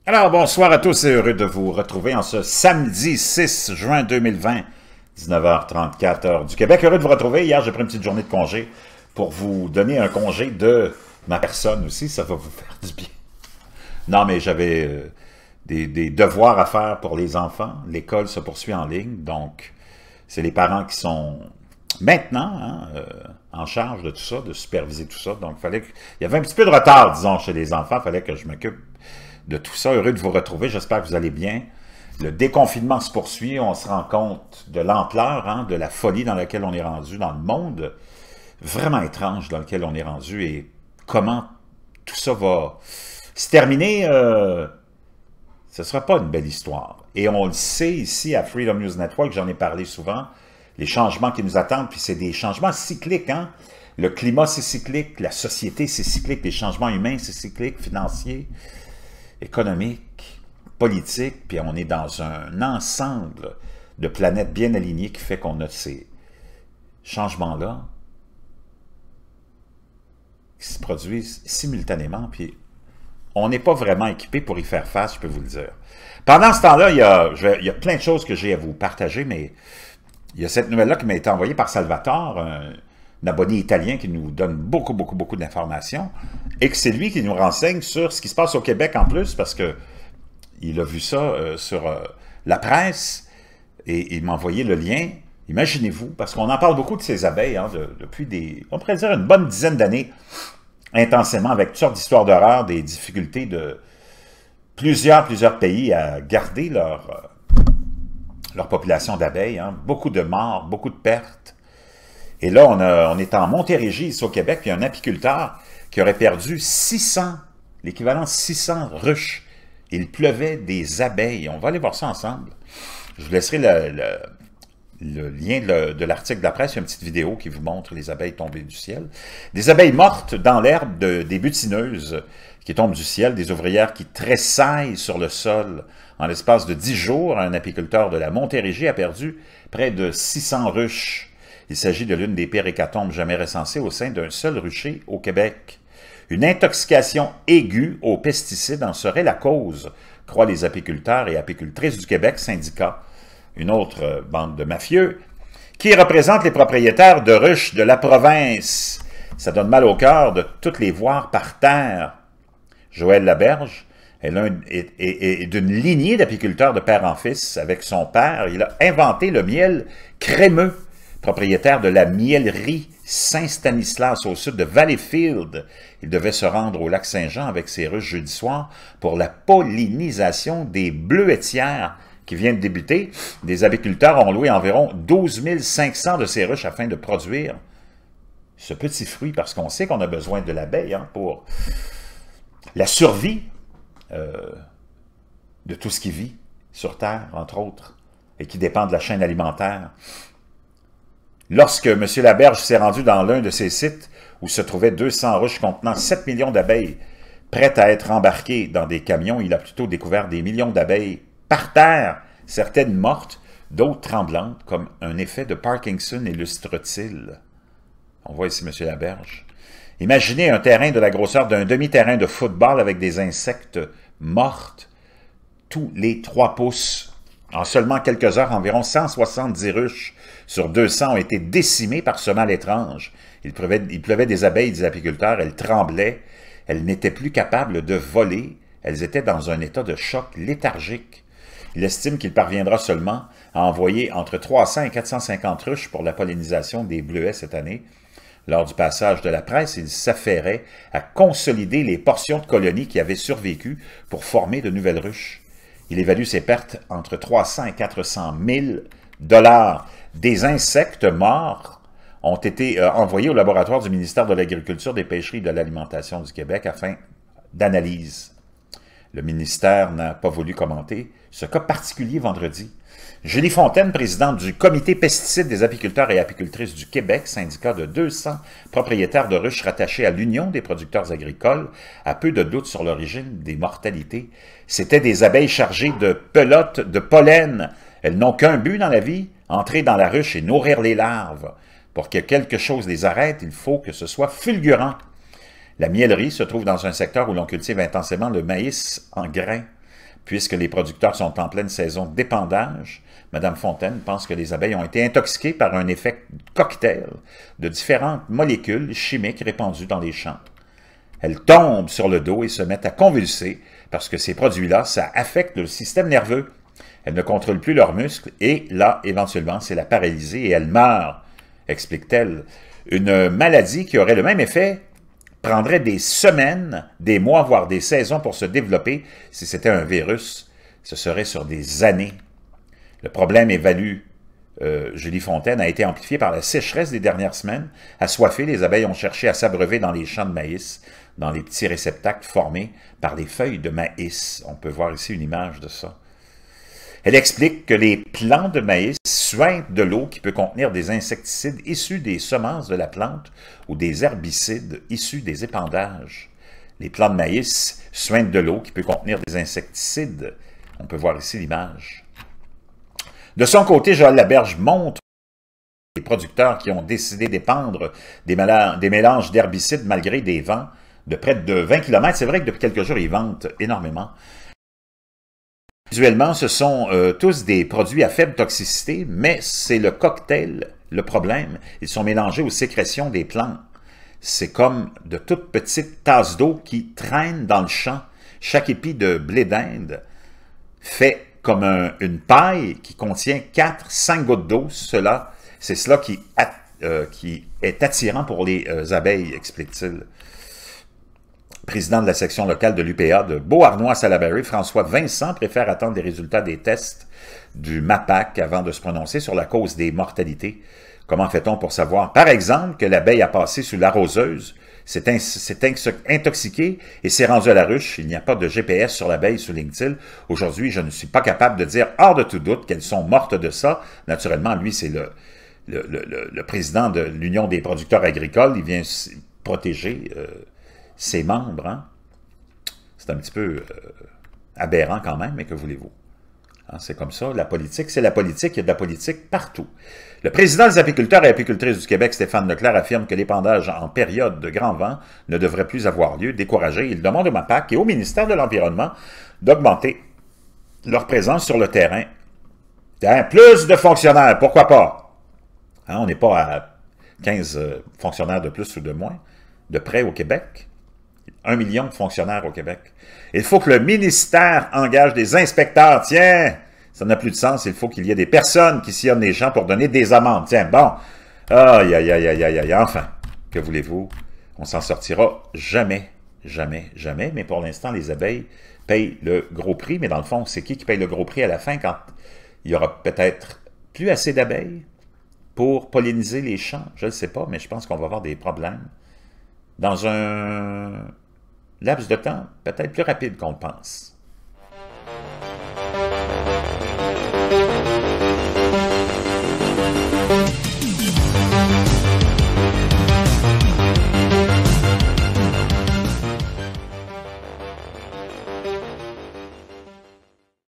Alors, bonsoir à tous et heureux de vous retrouver en ce samedi 6 juin 2020, 19h34 heure du Québec. Heureux de vous retrouver. Hier, j'ai pris une petite journée de congé pour vous donner un congé de ma personne aussi. Ça va vous faire du bien. Non, mais j'avais des devoirs à faire pour les enfants. L'école se poursuit en ligne, donc c'est les parents qui sont maintenant en charge de tout ça, de superviser tout ça. Donc, il y avait un petit peu de retard, disons, chez les enfants. Il fallait que je m'occupe de tout ça. Heureux de vous retrouver. J'espère que vous allez bien. Le déconfinement se poursuit. On se rend compte de l'ampleur, de la folie dans laquelle on est rendu, dans le monde vraiment étrange dans lequel on est rendu et comment tout ça va se terminer. Ce ne sera pas une belle histoire. Et on le sait ici à Freedom News Network, j'en ai parlé souvent, les changements qui nous attendent, puis c'est des changements cycliques, Le climat, c'est cyclique, la société, c'est cyclique, les changements humains, c'est cyclique, financiers, économiques, politiques, puis on est dans un ensemble de planètes bien alignées qui fait qu'on a ces changements-là qui se produisent simultanément, puis on n'est pas vraiment équipé pour y faire face, je peux vous le dire. Pendant ce temps-là, il y a plein de choses que j'ai à vous partager, mais il y a cette nouvelle-là qui m'a été envoyée par Salvatore, un abonné italien qui nous donne beaucoup d'informations, et que c'est lui qui nous renseigne sur ce qui se passe au Québec en plus, parce que il a vu ça sur la presse, et il m'a envoyé le lien. Imaginez-vous, parce qu'on en parle beaucoup de ces abeilles, depuis on pourrait dire une bonne dizaine d'années, intensément, avec toutes sortes d'histoires d'horreur, des difficultés de plusieurs pays à garder leur population d'abeilles, beaucoup de morts, beaucoup de pertes. Et là, on est en Montérégie, ici au Québec, puis il y a un apiculteur qui aurait perdu 600, l'équivalent de 600 ruches. Il pleuvait des abeilles. On va aller voir ça ensemble. Je vous laisserai le lien de l'article de la presse. Il y a une petite vidéo qui vous montre les abeilles tombées du ciel. Des abeilles mortes dans l'herbe, des butineuses qui tombent du ciel, des ouvrières qui tressaillent sur le sol. En l'espace de 10 jours, un apiculteur de la Montérégie a perdu près de 600 ruches. Il s'agit de l'une des pires hécatombes jamais recensées au sein d'un seul rucher au Québec. Une intoxication aiguë aux pesticides en serait la cause, croient les apiculteurs et apicultrices du Québec, syndicat, une autre bande de mafieux, qui représente les propriétaires de ruches de la province. Ça donne mal au cœur de toutes les voir par terre. Joël Laberge est d'une lignée d'apiculteurs de père en fils. Avec son père, il a inventé le miel crémeux, propriétaire de la miellerie Saint-Stanislas au sud de Valleyfield. Il devait se rendre au lac Saint-Jean avec ses ruches jeudi soir pour la pollinisation des bleuetières qui vient de débuter. Des apiculteurs ont loué environ 12 500 de ces ruches afin de produire ce petit fruit, parce qu'on sait qu'on a besoin de l'abeille pour la survie de tout ce qui vit sur Terre, entre autres, et qui dépend de la chaîne alimentaire. Lorsque M. Laberge s'est rendu dans l'un de ces sites où se trouvaient 200 ruches contenant 7 millions d'abeilles prêtes à être embarquées dans des camions, il a plutôt découvert des millions d'abeilles par terre, certaines mortes, d'autres tremblantes, comme un effet de Parkinson illustre-t-il. On voit ici M. Laberge. Imaginez un terrain de la grosseur d'un demi-terrain de football avec des insectes mortes tous les 3 pouces. En seulement quelques heures, environ 170 ruches sur 200 ont été décimées par ce mal étrange. Il pleuvait des abeilles des apiculteurs, elles tremblaient, elles n'étaient plus capables de voler, elles étaient dans un état de choc léthargique. Il estime qu'il parviendra seulement à envoyer entre 300 et 450 ruches pour la pollinisation des bleuets cette année. Lors du passage de la presse, il s'affairait à consolider les portions de colonies qui avaient survécu pour former de nouvelles ruches. Il évalue ses pertes entre 300 et 400 000 $. Des insectes morts ont été envoyés au laboratoire du ministère de l'Agriculture, des Pêcheries et de l'Alimentation du Québec afin d'analyse. Le ministère n'a pas voulu commenter ce cas particulier vendredi. Julie Fontaine, présidente du Comité pesticides des apiculteurs et apicultrices du Québec, syndicat de 200 propriétaires de ruches rattachés à l'Union des producteurs agricoles, a peu de doute sur l'origine des mortalités. C'étaient des abeilles chargées de pelotes de pollen. Elles n'ont qu'un but dans la vie, entrer dans la ruche et nourrir les larves. Pour que quelque chose les arrête, il faut que ce soit fulgurant. La miellerie se trouve dans un secteur où l'on cultive intensément le maïs en grains. puisque les producteurs sont en pleine saison d'épandage. Mme Fontaine pense que les abeilles ont été intoxiquées par un effet cocktail de différentes molécules chimiques répandues dans les champs. Elles tombent sur le dos et se mettent à convulser parce que ces produits-là, ça affecte le système nerveux. Elles ne contrôlent plus leurs muscles et là, éventuellement, c'est la paralysie et elles meurent, explique-t-elle. Une maladie qui aurait le même effet prendrait des semaines, des mois, voire des saisons pour se développer. Si c'était un virus, ce serait sur des années. Le problème évalue Julie Fontaine a été amplifié par la sécheresse des dernières semaines. Assoiffées, les abeilles ont cherché à s'abreuver dans les champs de maïs, dans les petits réceptacles formés par les feuilles de maïs. On peut voir ici une image de ça. Elle explique que les plants de maïs suintent de l'eau qui peut contenir des insecticides issus des semences de la plante ou des herbicides issus des épandages. Les plants de maïs suintent de l'eau qui peut contenir des insecticides. On peut voir ici l'image. De son côté, Joël Laberge montre les producteurs qui ont décidé d'épandre des mélanges d'herbicides malgré des vents de près de 20 km. C'est vrai que depuis quelques jours, ils ventent énormément. Visuellement, ce sont tous des produits à faible toxicité, mais c'est le cocktail, le problème. Ils sont mélangés aux sécrétions des plantes. C'est comme de toutes petites tasses d'eau qui traînent dans le champ. Chaque épi de blé d'Inde fait comme une paille qui contient 4-5 gouttes d'eau. C'est cela qui est attirant pour les abeilles, explique-t-il. Président de la section locale de l'UPA de Beauharnois-Salaberry, François Vincent préfère attendre les résultats des tests du MAPAC avant de se prononcer sur la cause des mortalités. Comment fait-on pour savoir, par exemple, que l'abeille a passé sous l'arroseuse, s'est intoxiquée et s'est rendue à la ruche? Il n'y a pas de GPS sur l'abeille, souligne-t-il. Aujourd'hui, je ne suis pas capable de dire hors de tout doute qu'elles sont mortes de ça. Naturellement, lui, c'est le président de l'Union des producteurs agricoles. Il vient protéger ses membres. Hein? C'est un petit peu aberrant quand même, mais que voulez-vous? Hein, c'est comme ça, la politique, c'est la politique, il y a de la politique partout. Le président des apiculteurs et apicultrices du Québec, Stéphane Leclerc, affirme que l'épandage en période de grand vent ne devrait plus avoir lieu. Découragé, il demande au MAPAC et au ministère de l'Environnement d'augmenter leur présence sur le terrain. Plus de fonctionnaires, pourquoi pas? Hein, on n'est pas à 15 fonctionnaires de plus ou de moins, de près au Québec. 1 million de fonctionnaires au Québec. Il faut que le ministère engage des inspecteurs. Tiens, ça n'a plus de sens. Il faut qu'il y ait des personnes qui sillonnent les champs pour donner des amendes. Tiens, bon. Aïe, aïe, aïe, aïe, aïe, aïe. Enfin, que voulez-vous? On s'en sortira jamais, jamais, jamais. Mais pour l'instant, les abeilles payent le gros prix. Mais dans le fond, c'est qui paye le gros prix à la fin quand il y aura peut-être plus assez d'abeilles pour polliniser les champs? Je ne sais pas, mais je pense qu'on va avoir des problèmes dans un laps de temps peut-être plus rapide qu'on le pense.